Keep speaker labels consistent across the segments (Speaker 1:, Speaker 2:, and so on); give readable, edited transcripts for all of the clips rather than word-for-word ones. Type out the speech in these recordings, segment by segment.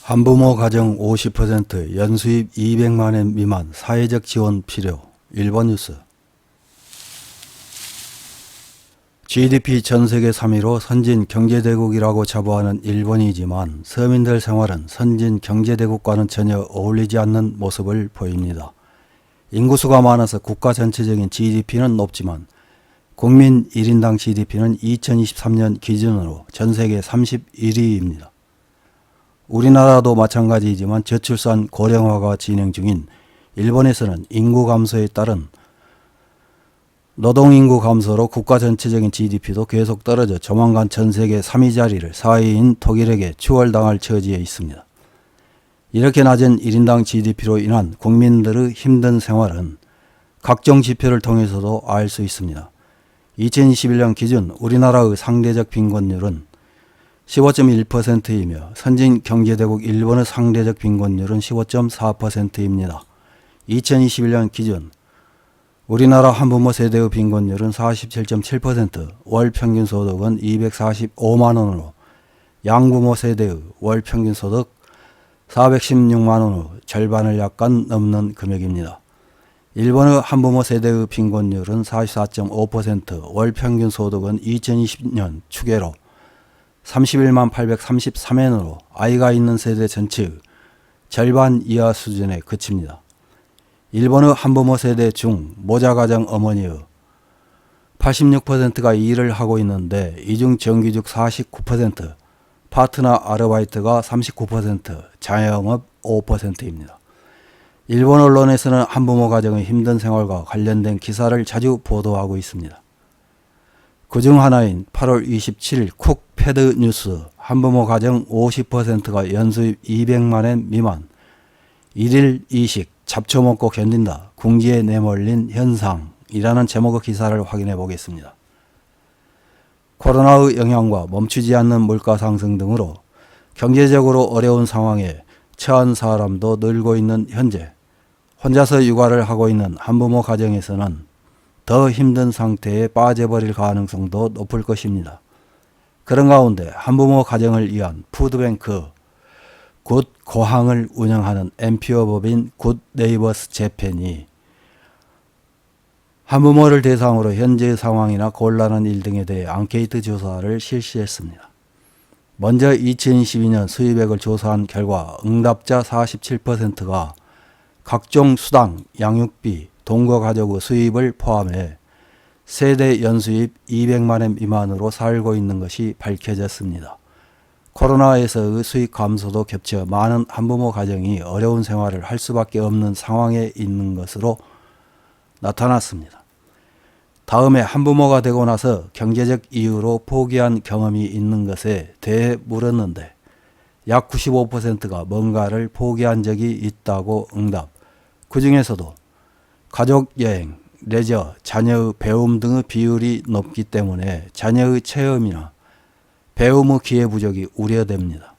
Speaker 1: 한부모 가정 50% 연수입 200만원 미만 사회적 지원 필요. 일본 뉴스. GDP 전세계 3위로 선진 경제대국이라고 자부하는 일본이지만 서민들 생활은 선진 경제대국과는 전혀 어울리지 않는 모습을 보입니다. 인구수가 많아서 국가 전체적인 GDP는 높지만 국민 1인당 GDP는 2023년 기준으로 전세계 31위입니다. 우리나라도 마찬가지이지만 저출산 고령화가 진행 중인 일본에서는 인구 감소에 따른 노동인구 감소로 국가 전체적인 GDP도 계속 떨어져 조만간 전세계 3위 자리를 4위인 독일에게 추월당할 처지에 있습니다. 이렇게 낮은 1인당 GDP로 인한 국민들의 힘든 생활은 각종 지표를 통해서도 알 수 있습니다. 2021년 기준 우리나라의 상대적 빈곤율은 15.1%이며 선진 경제대국 일본의 상대적 빈곤율은 15.4%입니다. 2021년 기준 우리나라 한부모 세대의 빈곤율은 47.7%, 월 평균 소득은 245만원으로 양부모 세대의 월 평균 소득 416만원으로 절반을 약간 넘는 금액입니다. 일본의 한부모 세대의 빈곤율은 44.5%, 월 평균 소득은 2020년 추계로 31만 833엔으로 아이가 있는 세대 전체의 절반 이하 수준에 그칩니다. 일본의 한부모 세대 중 모자가정 어머니의 86%가 일을 하고 있는데 이 중 정규직 49%, 파트너 아르바이트가 39%, 자영업 5%입니다. 일본 언론에서는 한부모 가정의 힘든 생활과 관련된 기사를 자주 보도하고 있습니다. 그중 하나인 8월 27일 쿡 패드 뉴스 한부모 가정 50%가 연수입 200만엔 미만, 일일 이식 잡초 먹고 견딘다 궁지에 내몰린 현상이라는 제목의 기사를 확인해 보겠습니다. 코로나의 영향과 멈추지 않는 물가 상승 등으로 경제적으로 어려운 상황에 처한 사람도 늘고 있는 현재 혼자서 육아를 하고 있는 한부모 가정에서는 더 힘든 상태에 빠져버릴 가능성도 높을 것입니다. 그런 가운데 한부모 가정을 위한 푸드뱅크 굿 고항을 운영하는 NPO 법인 굿 네이버스 재팬이 한부모를 대상으로 현재의 상황이나 곤란한 일 등에 대해 앙케이트 조사를 실시했습니다. 먼저 2022년 수입액을 조사한 결과 응답자 47%가 각종 수당, 양육비, 동거 가족의 수입을 포함해 세대 연수입 200만엔 미만으로 살고 있는 것이 밝혀졌습니다. 코로나에서의 수익 감소도 겹쳐 많은 한부모 가정이 어려운 생활을 할 수밖에 없는 상황에 있는 것으로 나타났습니다. 다음에 한부모가 되고 나서 경제적 이유로 포기한 경험이 있는 것에 대해 물었는데 약 95%가 뭔가를 포기한 적이 있다고 응답. 그 중에서도 가족여행, 레저, 자녀의 배움 등의 비율이 높기 때문에 자녀의 체험이나 배움의 기회 부족이 우려됩니다.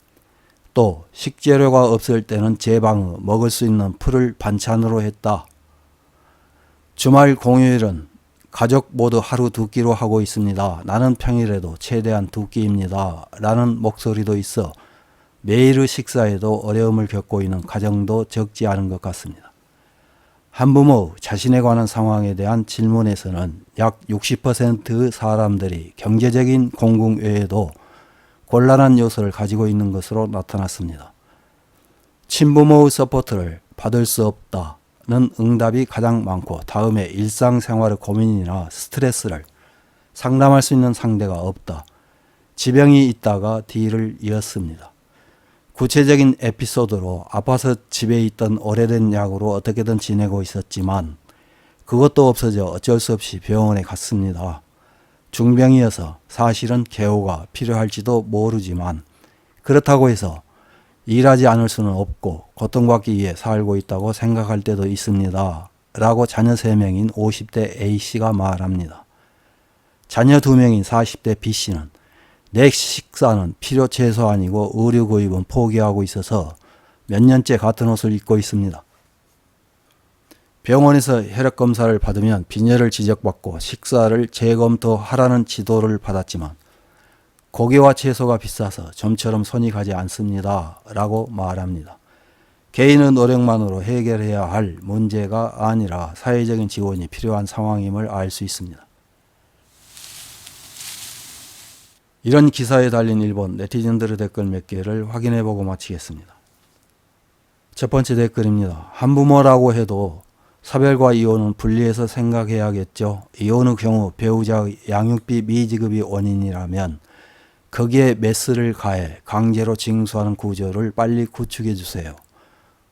Speaker 1: 또 식재료가 없을 때는 제 방의 먹을 수 있는 풀을 반찬으로 했다. 주말 공휴일은 가족 모두 하루 2끼로 하고 있습니다. 나는 평일에도 최대한 2끼입니다. 라는 목소리도 있어 매일의 식사에도 어려움을 겪고 있는 가정도 적지 않은 것 같습니다. 한부모 자신에 관한 상황에 대한 질문에서는 약 60%의 사람들이 경제적인 공공 외에도 곤란한 요소를 가지고 있는 것으로 나타났습니다. 친부모의 서포트를 받을 수 없다는 응답이 가장 많고 다음에 일상생활의 고민이나 스트레스를 상담할 수 있는 상대가 없다. 지병이 있다가 뒤를 이었습니다. 구체적인 에피소드로 아파서 집에 있던 오래된 약으로 어떻게든 지내고 있었지만 그것도 없어져 어쩔 수 없이 병원에 갔습니다. 중병이어서 사실은 개호가 필요할지도 모르지만 그렇다고 해서 일하지 않을 수는 없고 고통받기 위해 살고 있다고 생각할 때도 있습니다. 라고 자녀 3명인 50대 A씨가 말합니다. 자녀 2명인 40대 B씨는 내 식사는 필요 최소한이고 의류 구입은 포기하고 있어서 몇 년째 같은 옷을 입고 있습니다. 병원에서 혈액검사를 받으면 빈혈을 지적받고 식사를 재검토하라는 지도를 받았지만 고기와 채소가 비싸서 좀처럼 손이 가지 않습니다. 라고 말합니다. 개인의 노력만으로 해결해야 할 문제가 아니라 사회적인 지원이 필요한 상황임을 알 수 있습니다. 이런 기사에 달린 일본 네티즌들의 댓글 몇 개를 확인해보고 마치겠습니다. 첫 번째 댓글입니다. 한부모라고 해도 사별과 이혼은 분리해서 생각해야겠죠. 이혼의 경우 배우자의 양육비 미지급이 원인이라면 거기에 메스를 가해 강제로 징수하는 구조를 빨리 구축해 주세요.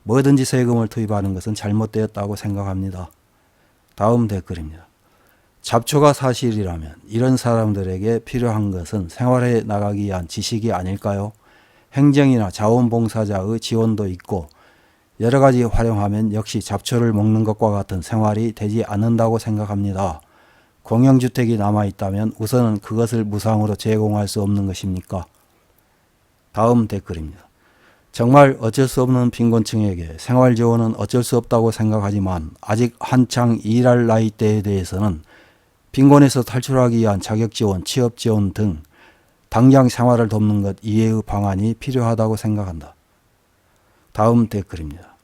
Speaker 1: 뭐든지 세금을 투입하는 것은 잘못되었다고 생각합니다. 다음 댓글입니다. 잡초가 사실이라면 이런 사람들에게 필요한 것은 생활해 나가기 위한 지식이 아닐까요? 행정이나 자원봉사자의 지원도 있고 여러 가지 활용하면 역시 잡초를 먹는 것과 같은 생활이 되지 않는다고 생각합니다. 공영주택이 남아있다면 우선은 그것을 무상으로 제공할 수 없는 것입니까? 다음 댓글입니다. 정말 어쩔 수 없는 빈곤층에게 생활지원은 어쩔 수 없다고 생각하지만 아직 한창 일할 나이대에 대해서는 빈곤에서 탈출하기 위한 자격지원, 취업지원 등 당장 생활을 돕는 것 이외의 방안이 필요하다고 생각한다. 다음 댓글입니다.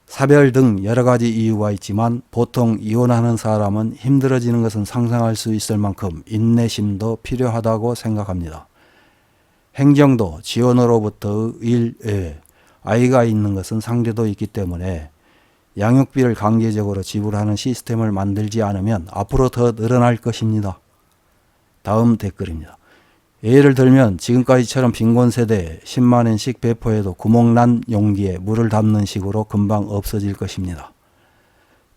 Speaker 1: 사별 등 여러 가지 이유가 있지만 보통 이혼하는 사람은 힘들어지는 것은 상상할 수 있을 만큼 인내심도 필요하다고 생각합니다. 행정도 지원으로부터의 일 외에 아이가 있는 것은 상대도 있기 때문에 양육비를 강제적으로 지불하는 시스템을 만들지 않으면 앞으로 더 늘어날 것입니다. 다음 댓글입니다. 예를 들면 지금까지처럼 빈곤 세대에 10만 원씩 배포해도 구멍난 용기에 물을 담는 식으로 금방 없어질 것입니다.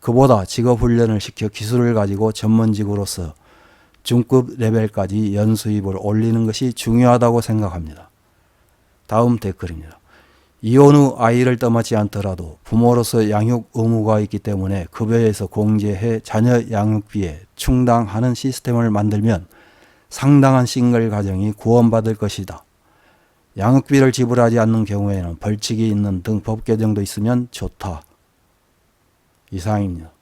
Speaker 1: 그보다 직업훈련을 시켜 기술을 가지고 전문직으로서 중급 레벨까지 연수입을 올리는 것이 중요하다고 생각합니다. 다음 댓글입니다. 이혼 후 아이를 떠맡지 않더라도 부모로서 양육 의무가 있기 때문에 급여에서 공제해 자녀 양육비에 충당하는 시스템을 만들면 상당한 싱글 가정이 구원받을 것이다. 양육비를 지불하지 않는 경우에는 벌칙이 있는 등 법 개정도 있으면 좋다. 이상입니다.